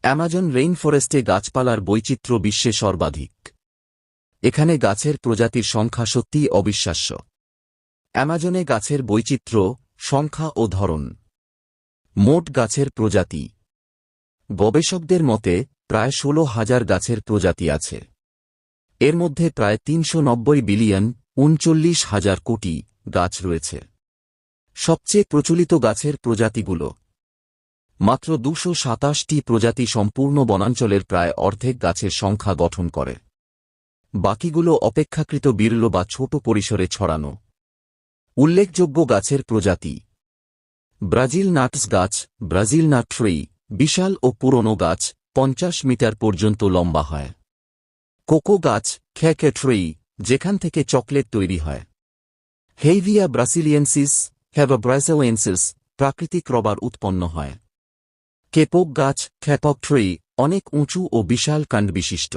Amazon রেইনফরেস্টে গাছপালার বৈচিত্র্য বিশ্বে সর্বাধিক। এখানে গাছের প্রজাতির সংখ্যা সত্যিই অবিশ্বাস্য। অ্যামাজনে গাছের বৈচিত্র্য, সংখ্যা ও ধরন। মোট গাছের প্রজাতি। গবেষকদের মতে প্রায় 16,000 গাছের প্রজাতি আছে। এর মধ্যে প্রায় 390 বিলিয়ন 39,000 কোটি গাছ রয়েছে। সবচেয়ে প্রচলিত গাছের প্রজাতিগুলো। মাত্র 227টি প্রজাতি সম্পূর্ণ বনাঞ্চলের প্রায় অর্ধেক গাছের সংখ্যা গঠন করে। বাকিগুলো অপেক্ষাকৃত বিরল বা ছোট পরিসরে ছড়ানো। উল্লেখযোগ্য গাছের প্রজাতি: ব্রাজিল নাটস গাছ, ব্রাজিল নাট ট্রি, বিশাল ও পুরনো গাছ, 50 মিটার পর্যন্ত লম্বা হয়। কোকো গাছ, ক্যাকা ট্রি, যেখান থেকে চকলেট তৈরি হয়। হেইভিয়া ব্রাসিলিয়েন্সিস, হেভা ব্রাসিলিয়েন্সিস, প্রাকৃতিক রবার উৎপন্ন হয়। কেপক গাছ, ক্যাপক ট্রি, অনেক উঁচু ও বিশাল কাণ্ড বিশিষ্ট।